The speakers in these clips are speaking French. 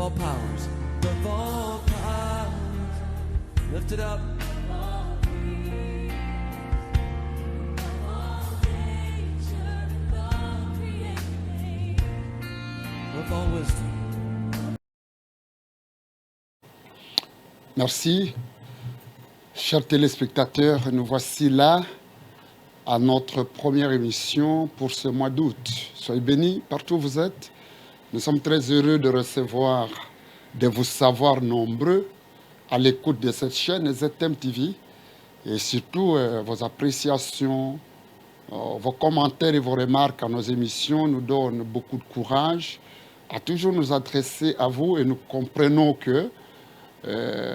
all powers, above all powers, lift it up. Above all wisdom. Merci. Chers téléspectateurs, nous voici là à notre première émission pour ce mois d'août. Soyez bénis partout où vous êtes. Nous sommes très heureux de recevoir, de vous savoir nombreux à l'écoute de cette chaîne ZM TV et surtout vos appréciations, vos commentaires et vos remarques à nos émissions nous donnent beaucoup de courage à toujours nous adresser à vous et nous comprenons que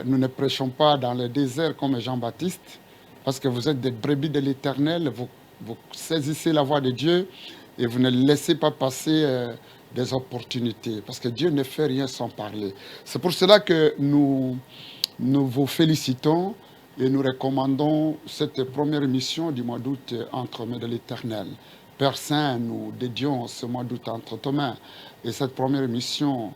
nous ne prêchons pas dans le désert comme Jean-Baptiste, parce que vous êtes des brebis de l'Éternel, vous saisissez la voix de Dieu et vous ne laissez pas passer des opportunités, parce que Dieu ne fait rien sans parler. C'est pour cela que nous vous félicitons et nous recommandons cette première émission du mois d'août entre mains de l'Éternel. Père Saint, nous dédions ce mois d'août entre tes mains et cette première émission,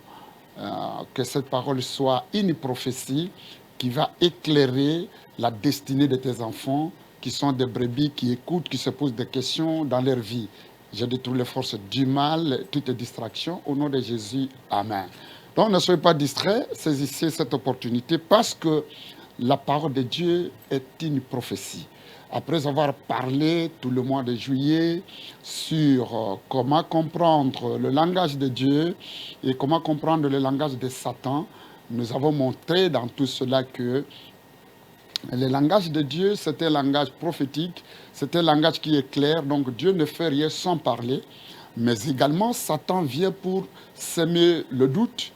que cette parole soit une prophétie qui va éclairer la destinée de tes enfants qui sont des brebis, qui écoutent, qui se posent des questions dans leur vie. Je détruis les forces du mal, toutes les distractions, au nom de Jésus. Amen. Donc ne soyez pas distraits, saisissez cette opportunité parce que la parole de Dieu est une prophétie. Après avoir parlé tout le mois de juillet sur comment comprendre le langage de Dieu et comment comprendre le langage de Satan, nous avons montré dans tout cela que le langage de Dieu, c'est un langage prophétique, c'est un langage qui est clair, donc Dieu ne fait rien sans parler, mais également Satan vient pour semer le doute,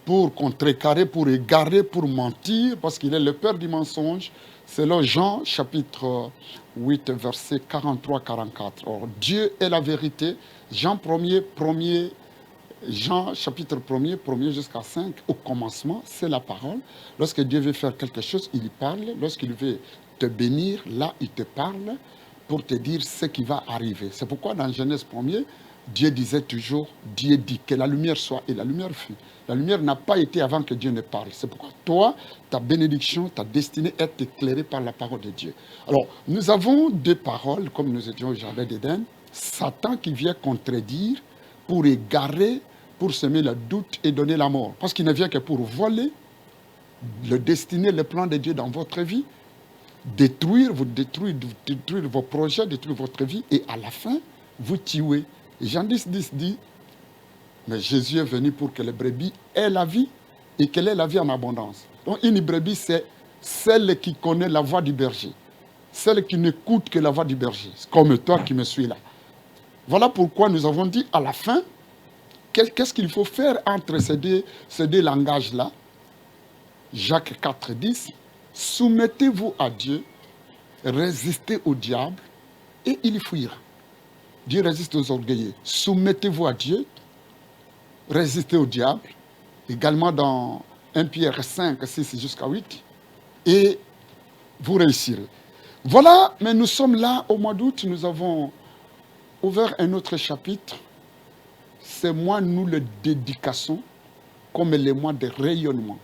pour contrecarrer, pour égarer, pour mentir, parce qu'il est le père du mensonge, selon Jean chapitre 8, verset 43-44. Or, Dieu est la vérité. Jean chapitre 1er, 1er jusqu'à 5, au commencement, c'est la parole. Lorsque Dieu veut faire quelque chose, il parle. Lorsqu'il veut te bénir, là, il te parle pour te dire ce qui va arriver. C'est pourquoi dans Genèse 1er, Dieu disait toujours, Dieu dit que la lumière soit, et la lumière fut. La lumière n'a pas été avant que Dieu ne parle. C'est pourquoi toi, ta bénédiction, ta destinée est éclairée par la parole de Dieu. Alors, nous avons deux paroles, comme nous étions au jardin d'Éden. Satan qui vient contredire, pour égarer, pour semer le doute et donner la mort. Parce qu'il ne vient que pour voler le destiné, le plan de Dieu dans votre vie, détruire vos projets, détruire votre vie, et à la fin, vous tuer. Jean 10 dit, mais Jésus est venu pour que les brebis aient la vie et qu'elle ait la vie en abondance. Donc une brebis, c'est celle qui connaît la voix du berger, celle qui n'écoute que la voix du berger, comme toi qui me suis là. Voilà pourquoi nous avons dit à la fin, qu'est-ce qu'il faut faire entre ces deux langages-là. Jacques 4, 10, soumettez-vous à Dieu, résistez au diable et il fuira. Dieu résiste aux orgueilleux. Soumettez-vous à Dieu, résistez au diable, également dans 1 Pierre 5, 6 jusqu'à 8, et vous réussirez. Voilà, mais nous sommes là au mois d'août, nous avons ouvert un autre chapitre. Ces mois, nous le dédicassons comme les mois de rayonnement.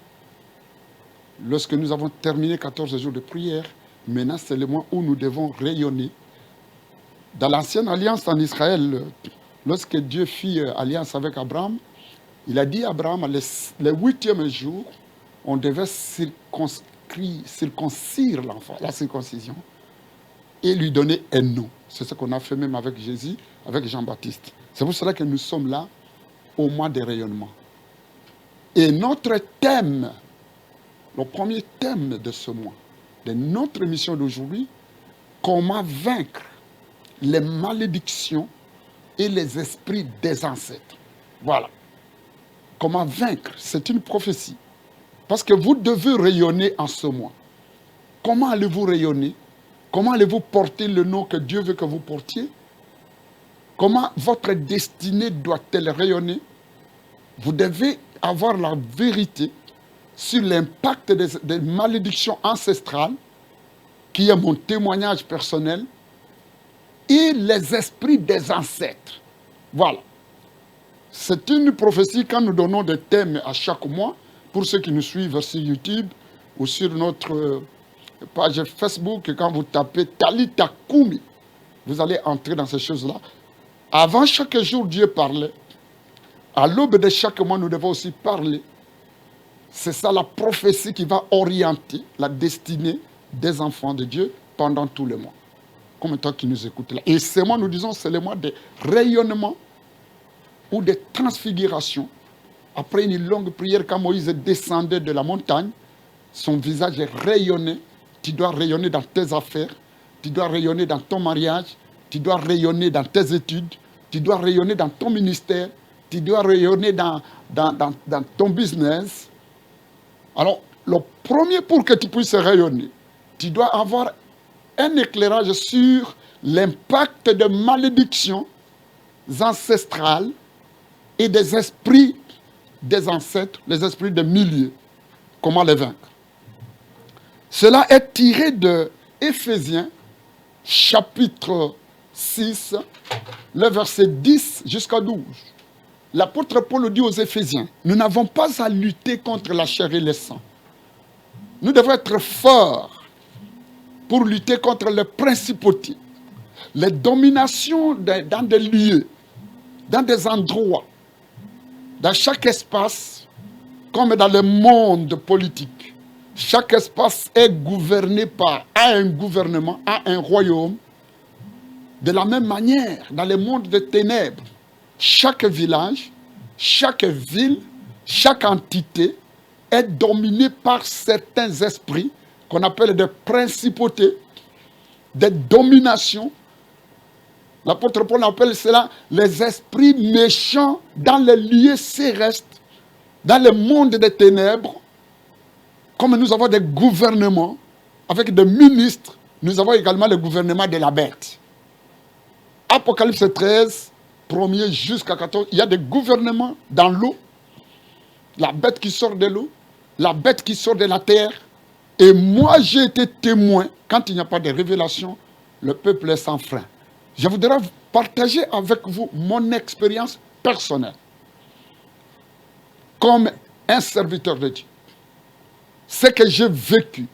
Lorsque nous avons terminé 14 jours de prière, maintenant c'est le mois où nous devons rayonner. Dans l'ancienne alliance en Israël, lorsque Dieu fit alliance avec Abraham, il a dit à Abraham, le 8e jour, on devait circoncire l'enfant, la circoncision, et lui donner un nom. C'est ce qu'on a fait même avec Jésus, avec Jean-Baptiste. C'est pour cela que nous sommes là au mois de rayonnement. Et notre thème, le premier thème de ce mois, de notre émission d'aujourd'hui, comment vaincre les malédictions et les esprits des ancêtres. Voilà. Comment vaincre, c'est une prophétie. Parce que vous devez rayonner en ce mois. Comment allez-vous rayonner? Comment allez-vous porter le nom que Dieu veut que vous portiez? Comment votre destinée doit-elle rayonner? Vous devez avoir la vérité sur l'impact des malédictions ancestrales, qui est mon témoignage personnel, et les esprits des ancêtres. Voilà. C'est une prophétie quand nous donnons des thèmes à chaque mois, pour ceux qui nous suivent sur YouTube ou sur notre page Facebook, quand vous tapez Talita Kumi, vous allez entrer dans ces choses-là. Avant chaque jour, Dieu parlait. À l'aube de chaque mois, nous devons aussi parler. C'est ça la prophétie qui va orienter la destinée des enfants de Dieu pendant tout le mois. Combien de temps qui nous écoutent là. Et ces mois, nous disons, c'est le mois de rayonnement ou de transfiguration. Après une longue prière, quand Moïse descendait de la montagne, son visage est rayonné. Tu dois rayonner dans tes affaires, tu dois rayonner dans ton mariage, tu dois rayonner dans tes études, tu dois rayonner dans ton ministère, tu dois rayonner dans ton business. Alors, le premier pour que tu puisses rayonner, tu dois avoir un éclairage sur l'impact de malédictions ancestrales et des esprits des ancêtres, les esprits de milieu. Comment les vaincre? Cela est tiré de Éphésiens, chapitre 6, le verset 10 jusqu'à 12. L'apôtre Paul dit aux Éphésiens, nous n'avons pas à lutter contre la chair et le sang. Nous devons être forts pour lutter contre les principautés, les dominations dans des lieux, dans des endroits, dans chaque espace, comme dans le monde politique. Chaque espace est gouverné par un gouvernement, un royaume. De la même manière, dans le monde des ténèbres, chaque village, chaque ville, chaque entité est dominée par certains esprits qu'on appelle des principautés, des dominations. L'apôtre Paul appelle cela les esprits méchants dans les lieux célestes, dans le monde des ténèbres. Comme nous avons des gouvernements avec des ministres, nous avons également le gouvernement de la bête. Apocalypse 13, 1er jusqu'à 14, il y a des gouvernements dans l'eau, la bête qui sort de l'eau, la bête qui sort de la terre. Et moi, j'ai été témoin, quand il n'y a pas de révélation, le peuple est sans frein. Je voudrais partager avec vous mon expérience personnelle comme un serviteur de Dieu. Ce que j'ai vécu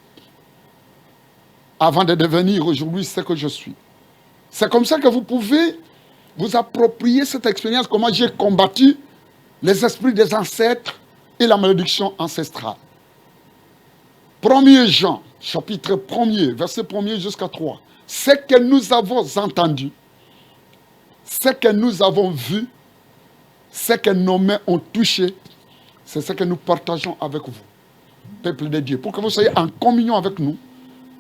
avant de devenir aujourd'hui ce que je suis. C'est comme ça que vous pouvez vous approprier cette expérience, comment j'ai combattu les esprits des ancêtres et la malédiction ancestrale. 1er Jean, chapitre 1er, verset 1er jusqu'à 3. Ce que nous avons entendu, ce que nous avons vu, ce que nos mains ont touché, c'est ce que nous partageons avec vous, peuple de Dieu, pour que vous soyez en communion avec nous,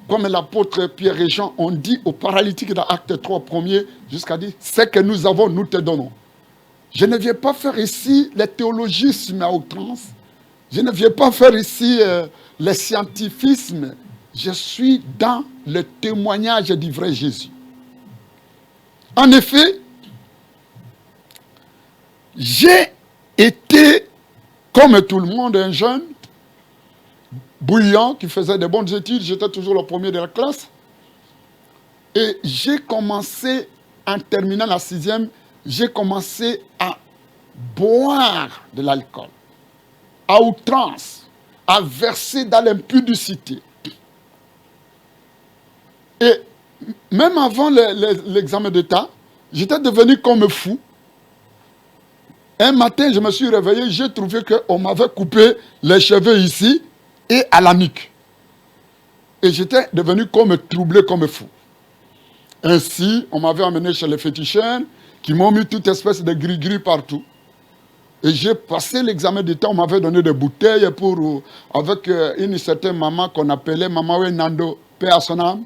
comme l'apôtre Pierre et Jean ont dit aux paralytiques dans Acte 3, 1er, jusqu'à dire, ce que nous avons, nous te donnons. Je ne viens pas faire ici le théologisme à outrance, je ne viens pas faire ici le scientifisme, je suis dans le témoignage du vrai Jésus. En effet, j'ai été, comme tout le monde, un jeune, bouillant, qui faisait de bonnes études, j'étais toujours le premier de la classe. Et j'ai commencé, en terminant la 6e, j'ai commencé à boire de l'alcool, à outrance, à verser dans l'impudicité. Et même avant l'examen d'État, j'étais devenu comme fou. Un matin, je me suis réveillé, j'ai trouvé qu'on m'avait coupé les cheveux ici et à la nuque. Et j'étais devenu comme troublé, comme fou. Ainsi, on m'avait emmené chez les féticheurs qui m'ont mis toute espèce de gris-gris partout. Et j'ai passé l'examen d'État, on m'avait donné des bouteilles avec une certaine maman qu'on appelait Maman Wenando, paix à son âme,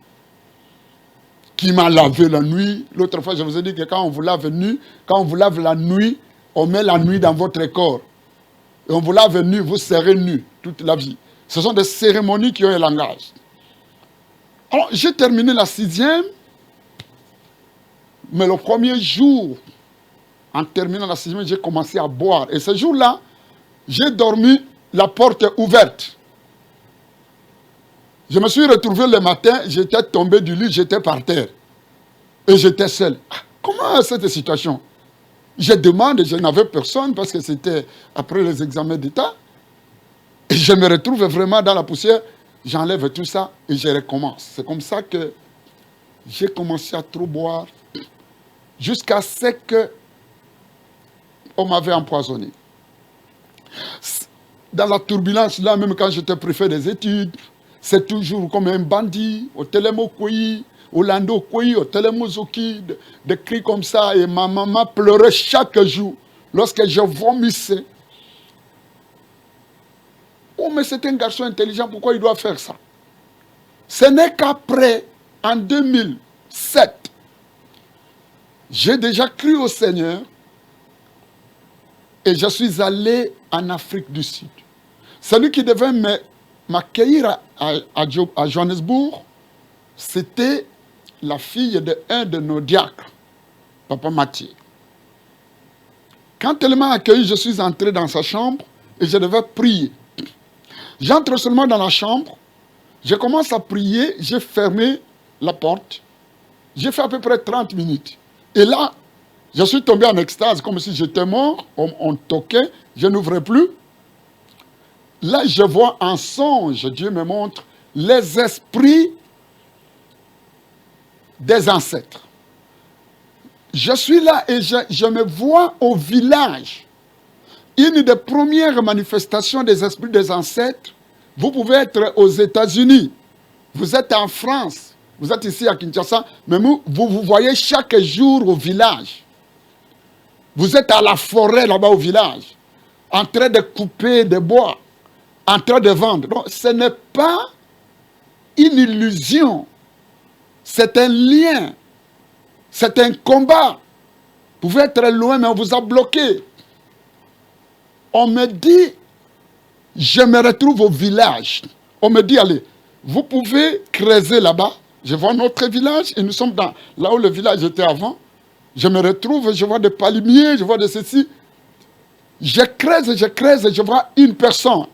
qui m'a lavé la nuit. L'autre fois, je vous ai dit que quand on vous lave nu, quand on vous lave la nuit, on met la nuit dans votre corps. Et on vous lave nu, vous serez nu toute la vie. Ce sont des cérémonies qui ont un langage. Alors, j'ai terminé la 6e, mais le premier jour, en terminant la 6e, j'ai commencé à boire. Et ce jour-là, j'ai dormi la porte ouverte. Je me suis retrouvé le matin, j'étais tombé du lit, j'étais par terre. Et j'étais seul. Comment cette situation? Je demande, je n'avais personne parce que c'était après les examens d'État. Et je me retrouve vraiment dans la poussière. J'enlève tout ça et je recommence. C'est comme ça que j'ai commencé à trop boire jusqu'à ce que on m'avait empoisonné. Dans la turbulence, là, même quand j'étais préfet des études, c'est toujours comme un bandit, au Telemo Koyi, au Lando Koyi, au Telemo Zoki, des cris comme ça. Et ma maman pleurait chaque jour lorsque je vomissais. Oh, mais c'est un garçon intelligent, pourquoi il doit faire ça? Ce n'est qu'après, en 2007, j'ai déjà cru au Seigneur et je suis allé en Afrique du Sud. Celui qui devait m'accueillir à Johannesburg, c'était la fille d'un de nos diacres, Papa Mathieu. Quand elle m'a accueilli, je suis entré dans sa chambre et je devais prier. J'entre seulement dans la chambre, je commence à prier, j'ai fermé la porte, j'ai fait à peu près 30 minutes. Et là, je suis tombé en extase, comme si j'étais mort, on toquait, je n'ouvrais plus. Là, je vois en songe, Dieu me montre, les esprits des ancêtres. Je suis là et je me vois au village. Une des premières manifestations des esprits des ancêtres, vous pouvez être aux États-Unis, vous êtes en France, vous êtes ici à Kinshasa, mais vous voyez chaque jour au village. Vous êtes à la forêt là-bas au village, en train de couper des bois, en train de vendre. Donc, ce n'est pas une illusion, c'est un lien, c'est un combat. Vous pouvez être loin, mais on vous a bloqué. On me dit, je me retrouve au village. On me dit, allez, vous pouvez creuser là-bas. Je vois notre village et nous sommes là où le village était avant. Je me retrouve, je vois des palmiers, je vois de ceci. Je creuse, je vois une personne.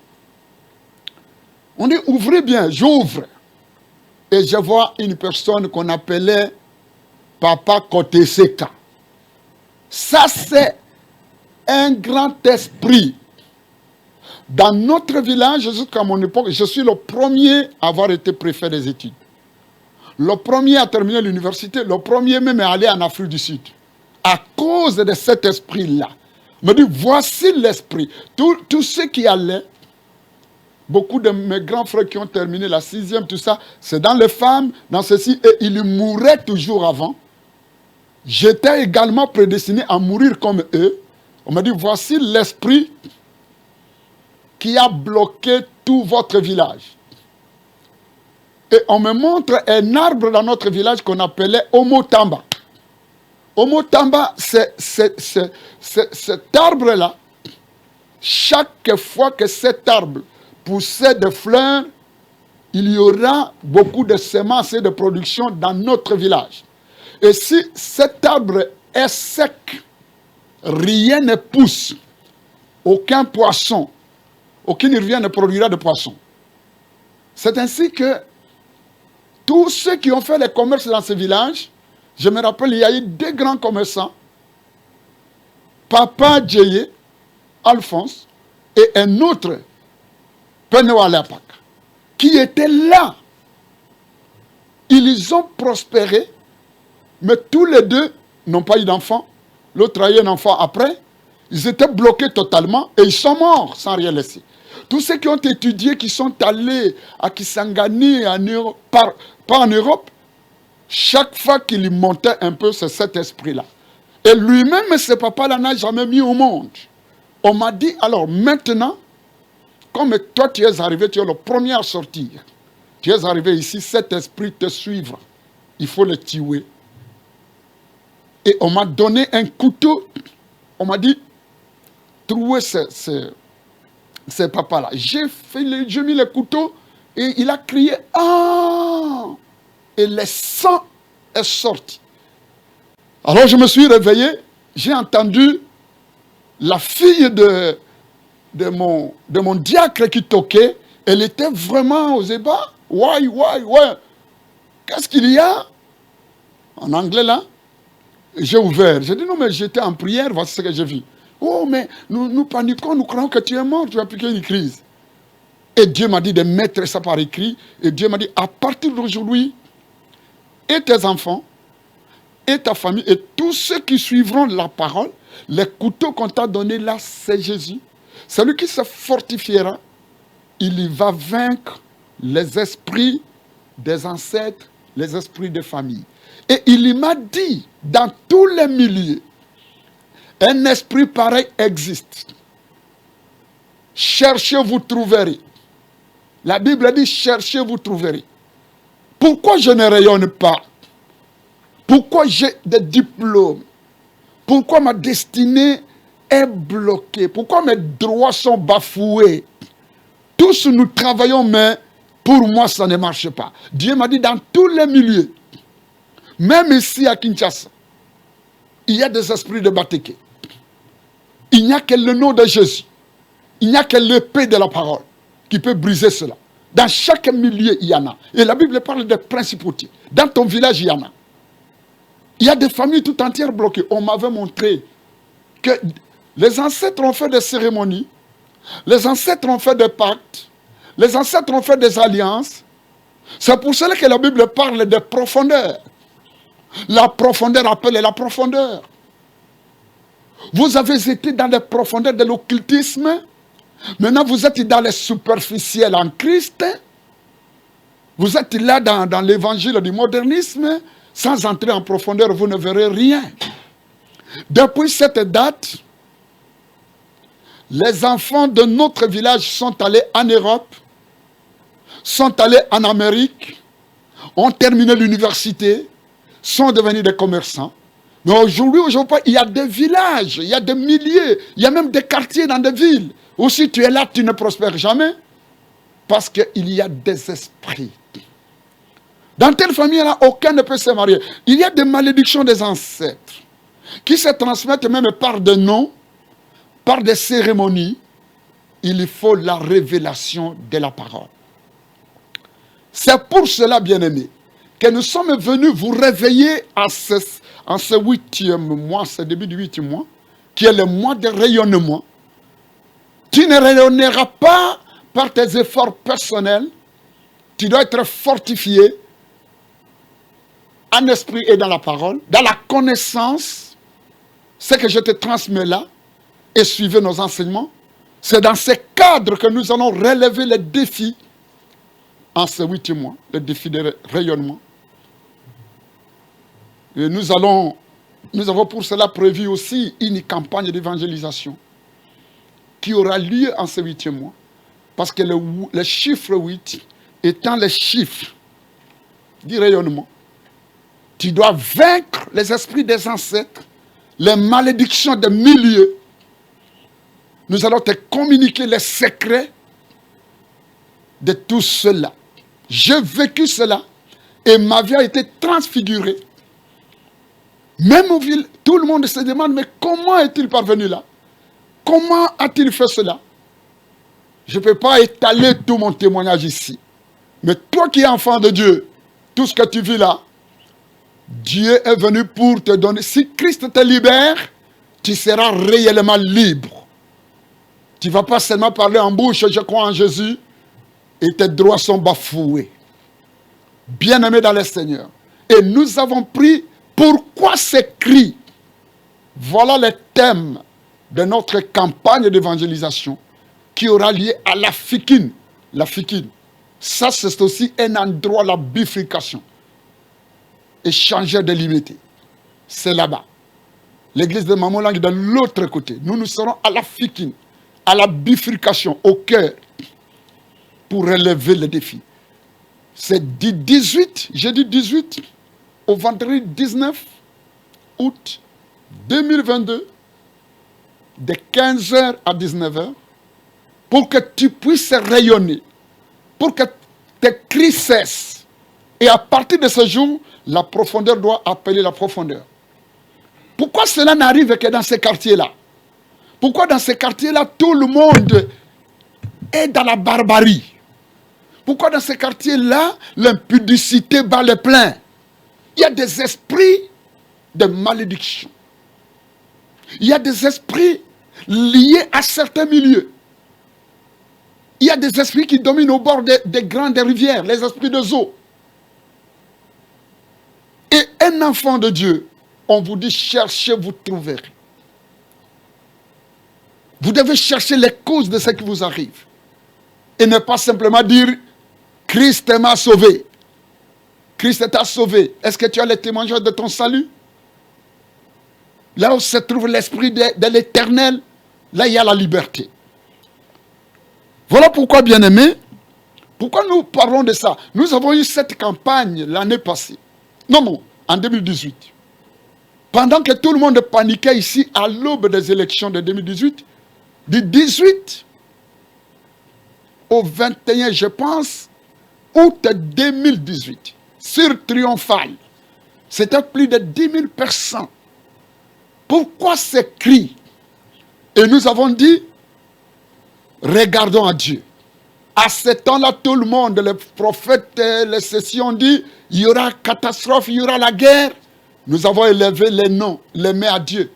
On dit, ouvrez bien, j'ouvre. Et je vois une personne qu'on appelait Papa Koteseka. Ça, c'est un grand esprit. Dans notre village, jusqu'à mon époque, je suis le premier à avoir été préfet des études. Le premier à terminer l'université, le premier même à aller en Afrique du Sud. À cause de cet esprit-là. Il me dit, voici l'esprit. Tous ceux qui allaient, beaucoup de mes grands frères qui ont terminé la 6e, tout ça, c'est dans les femmes, dans ceci, et ils mouraient toujours avant. J'étais également prédestiné à mourir comme eux. On m'a dit, voici l'esprit qui a bloqué tout votre village. Et on me montre un arbre dans notre village qu'on appelait Omotamba. Omotamba, c'est cet arbre-là. Chaque fois que cet arbre poussait des fleurs, il y aura beaucoup de semences et de production dans notre village. Et si cet arbre est sec, rien ne pousse, aucun poisson, aucune rivière ne produira de poisson. C'est ainsi que tous ceux qui ont fait les commerces dans ce village, je me rappelle, il y a eu 2 grands commerçants, Papa Djeye, Alphonse, et un autre, Penoa Lapak, qui étaient là. Ils ont prospéré, mais tous les deux n'ont pas eu d'enfant. L'autre a eu un enfant après. Ils étaient bloqués totalement et ils sont morts sans rien laisser. Tous ceux qui ont étudié, qui sont allés à Kisangani, pas en Europe, chaque fois qu'il montait un peu, c'est cet esprit-là. Et lui-même, ce papa-là n'a jamais mis au monde. On m'a dit, alors maintenant, comme toi tu es arrivé, tu es le premier à sortir. Tu es arrivé ici, cet esprit te suivra. Il faut le tuer. Et on m'a donné un couteau. On m'a dit, trouez ce papa-là. J'ai mis le couteau et il a crié, ah! Et le sang est sorti. Alors je me suis réveillé, j'ai entendu la fille de mon diacre qui toquait. Elle était vraiment aux ébats. Ouais. Qu'est-ce qu'il y a? En anglais là. J'ai ouvert. J'ai dit, non, mais j'étais en prière, voici ce que j'ai vu. Oh, mais nous paniquons, nous croyons que tu es mort, tu as piqué une crise. Et Dieu m'a dit de mettre ça par écrit. Et Dieu m'a dit, à partir d'aujourd'hui, et tes enfants, et ta famille, et tous ceux qui suivront la parole, les couteaux qu'on t'a donnés là, c'est Jésus. Celui qui se fortifiera, il y va vaincre les esprits des ancêtres, les esprits de famille. Et il m'a dit, dans tous les milieux, un esprit pareil existe. Cherchez, vous trouverez. La Bible dit, cherchez, vous trouverez. Pourquoi je ne rayonne pas? Pourquoi j'ai des diplômes? Pourquoi ma destinée est bloquée? Pourquoi mes droits sont bafoués? Tous nous travaillons, mais pour moi, ça ne marche pas. Dieu m'a dit, dans tous les milieux, même ici à Kinshasa, il y a des esprits de Bateke. Il n'y a que le nom de Jésus. Il n'y a que l'épée de la parole qui peut briser cela. Dans chaque milieu, il y en a. Et la Bible parle des principautés. Dans ton village, il y en a. Il y a des familles tout entières bloquées. On m'avait montré que les ancêtres ont fait des cérémonies, les ancêtres ont fait des pactes, les ancêtres ont fait des alliances. C'est pour cela que la Bible parle de profondeur. La profondeur appelle la profondeur. Vous avez été dans les profondeurs de l'occultisme. Maintenant, vous êtes dans les superficiels en Christ. Vous êtes là dans l'évangile du modernisme. Sans entrer en profondeur, vous ne verrez rien. Depuis cette date, les enfants de notre village sont allés en Europe, sont allés en Amérique, ont terminé l'université, sont devenus des commerçants. Mais aujourd'hui, il y a des villages, il y a des milliers, il y a même des quartiers dans des villes. Où si tu es là, tu ne prospères jamais. Parce qu'il y a des esprits. Dans telle famille-là, aucun ne peut se marier. Il y a des malédictions des ancêtres qui se transmettent même par des noms, par des cérémonies. Il faut la révélation de la parole. C'est pour cela, bien-aimés, que nous sommes venus vous réveiller en ce 8e mois, ce début du 8e mois, qui est le mois de rayonnement. Tu ne rayonneras pas par tes efforts personnels. Tu dois être fortifié en esprit et dans la parole, dans la connaissance. Ce que je te transmets là, et suivez nos enseignements. C'est dans ces cadres que nous allons relever les défis en ce 8e mois, le défi de rayonnement. Et nous avons pour cela prévu aussi une campagne d'évangélisation qui aura lieu en ce 8e mois. Parce que le chiffre 8 étant le chiffre du rayonnement, tu dois vaincre les esprits des ancêtres, les malédictions des milieux. Nous allons te communiquer les secrets de tout cela. J'ai vécu cela et ma vie a été transfigurée. Même au ville, tout le monde se demande, mais comment est-il parvenu là? Comment a-t-il fait cela? Je ne peux pas étaler tout mon témoignage ici. Mais toi qui es enfant de Dieu, tout ce que tu vis là, Dieu est venu pour te donner. Si Christ te libère, tu seras réellement libre. Tu ne vas pas seulement parler en bouche, je crois en Jésus, et tes droits sont bafoués. Bien-aimés dans le Seigneur. Et nous avons pris pourquoi ces cris. Voilà les thèmes de notre campagne d'évangélisation qui aura lieu à la Fikine. La Fikine. Ça, c'est aussi un endroit, la bifurcation. Échanger de limité. C'est là-bas. L'église de Mamolang est de l'autre côté. Nous serons à la Fikine, à la bifurcation, au cœur, pour relever le défi. C'est du 18, jeudi 18, au vendredi 19 août 2022, de 15h à 19h, pour que tu puisses rayonner, pour que tes cris cessent. Et à partir de ce jour, la profondeur doit appeler la profondeur. Pourquoi cela n'arrive que dans ces quartiers-là? Pourquoi dans ces quartiers-là, tout le monde est dans la barbarie? Pourquoi dans ces quartiers-là, l'impudicité bat le plein? Il y a des esprits de malédiction. Il y a des esprits liés à certains milieux. Il y a des esprits qui dominent au bord des grandes rivières, les esprits de eau. Et un enfant de Dieu, on vous dit cherchez, vous trouverez. Vous devez chercher les causes de ce qui vous arrive. Et ne pas simplement dire Christ m'a sauvé. Christ t'a sauvé. Est-ce que tu as les témoignages de ton salut? Là où se trouve l'esprit de l'Éternel, là il y a la liberté. Voilà pourquoi, bien-aimés, pourquoi nous parlons de ça? Nous avons eu cette campagne l'année passée. Non, en 2018. Pendant que tout le monde paniquait ici à l'aube des élections de 2018, du 18 au 21, je pense, août 2018, sur Triomphal, c'était plus de 10 000 personnes. Pourquoi ces cris? Et nous avons dit, regardons à Dieu. À ce temps-là, tout le monde, les prophètes, les sessions ont dit, il y aura catastrophe, il y aura la guerre. Nous avons élevé les noms, les mains à Dieu.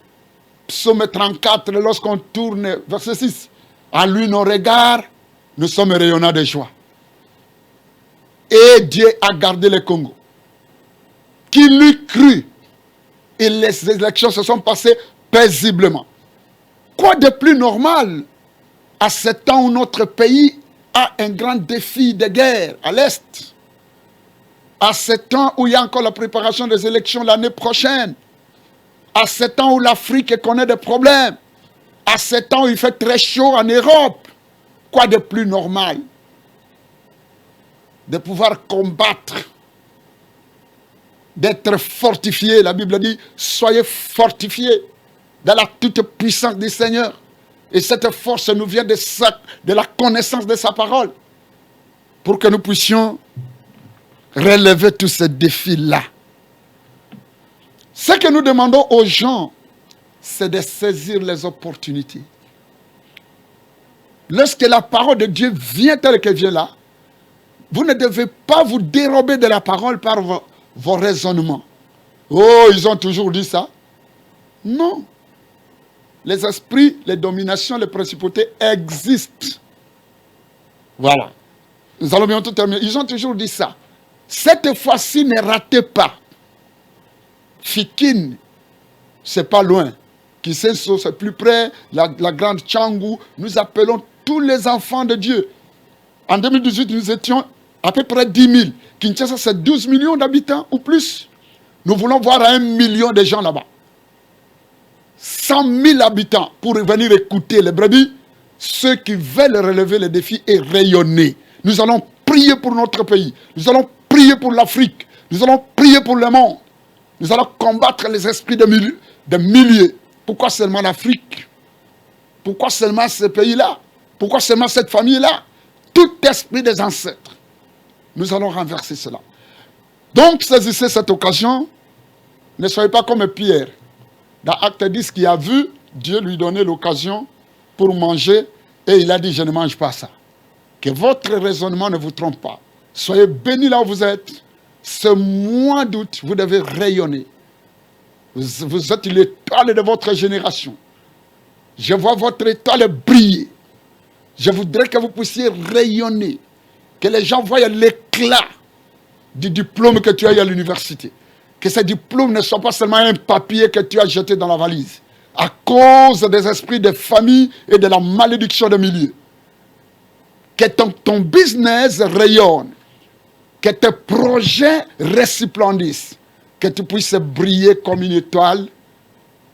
Psaume 34, lorsqu'on tourne, verset 6, à lui nos regards, nous sommes rayonnants de joie. Et Dieu a gardé le Congo. Qui l'eût cru? Et les élections se sont passées paisiblement. Quoi de plus normal à ce temps où notre pays a un grand défi de guerre à l'Est? À ce temps où il y a encore la préparation des élections l'année prochaine? À ce temps où l'Afrique connaît des problèmes? À ce temps où il fait très chaud en Europe? Quoi de plus normal de pouvoir combattre, d'être fortifié? La Bible dit, soyez fortifiés dans la toute puissance du Seigneur. Et cette force nous vient de la connaissance de sa parole. Pour que nous puissions relever tous ces défis-là. Ce que nous demandons aux gens, c'est de saisir les opportunités. Lorsque la parole de Dieu vient telle qu'elle vient là, vous ne devez pas vous dérober de la parole par vos raisonnements. Oh, ils ont toujours dit ça. Non. Les esprits, les dominations, les principautés existent. Voilà. Nous allons bientôt terminer. Ils ont toujours dit ça. Cette fois-ci, ne ratez pas. Fikine, c'est pas loin. Kisenso, c'est plus près. La grande Tchangou. Nous appelons tous les enfants de Dieu. En 2018, nous étions à peu près 10 000. Kinshasa, c'est 12 millions d'habitants ou plus. Nous voulons voir 1 million de gens là-bas. 100 000 habitants pour venir écouter les brebis. Ceux qui veulent relever les défis et rayonner. Nous allons prier pour notre pays. Nous allons prier pour l'Afrique. Nous allons prier pour le monde. Nous allons combattre les esprits de milliers. Pourquoi seulement l'Afrique? Pourquoi seulement ce pays-là? Pourquoi seulement cette famille-là? Tout esprit des ancêtres. Nous allons renverser cela. Donc, saisissez cette occasion. Ne soyez pas comme Pierre. Dans Acte 10, qui a vu Dieu lui donner l'occasion pour manger, et il a dit, je ne mange pas ça. Que votre raisonnement ne vous trompe pas. Soyez bénis là où vous êtes. Ce mois d'août, vous devez rayonner. Vous êtes l'étoile de votre génération. Je vois votre étoile briller. Je voudrais que vous puissiez rayonner. Que les gens voient l'éclat du diplôme que tu as eu à l'université. Que ce diplôme ne soit pas seulement un papier que tu as jeté dans la valise. À cause des esprits de famille et de la malédiction de milieu. Que ton business rayonne. Que tes projets resplendissent. Que tu puisses briller comme une étoile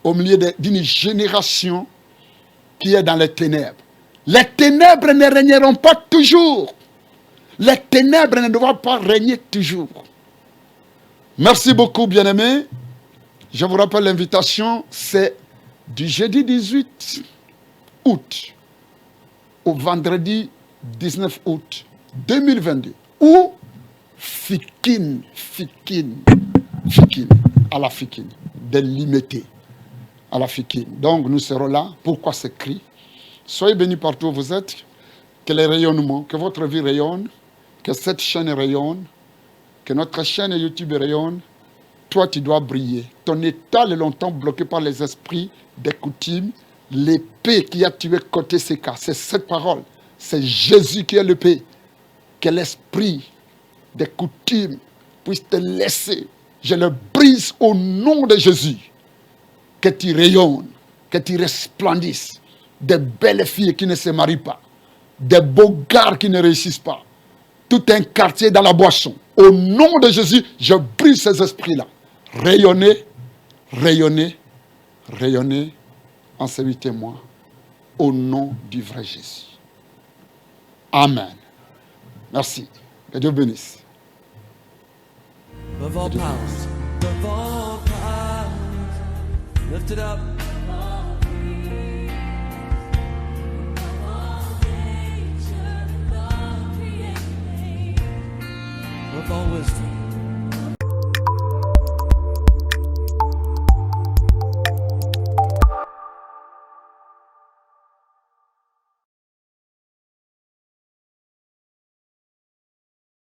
au milieu d'une génération qui est dans les ténèbres. Les ténèbres ne régneront pas toujours. Les ténèbres ne doivent pas régner toujours. Merci beaucoup, bien-aimés. Je vous rappelle l'invitation, c'est du jeudi 18 août au vendredi 19 août 2022. Ou Fikine, à la Fikine, de Limité, à la Fikine. Donc nous serons là. Pourquoi ce cri? Soyez bénis partout où vous êtes. Que les rayonnements, que votre vie rayonne, que cette chaîne rayonne, que notre chaîne YouTube rayonne. toi, tu dois briller. Ton état est longtemps bloqué par les esprits des coutumes. L'épée qui a tué côté CK, c'est cette parole. C'est Jésus qui est l'épée. Que l'esprit des coutumes puisse te laisser. Je le brise au nom de Jésus. Que tu rayonnes, que tu resplendisses. Des belles filles qui ne se marient pas. Des beaux gars qui ne réussissent pas. Tout un quartier dans la boisson. Au nom de Jésus, je brise ces esprits-là. Rayonnez, rayonnez, rayonnez en ces 8 mois. Au nom du vrai Jésus. Amen. Merci. Que Dieu bénisse. Of all powers, of all powers, lift it up. Of all wisdom.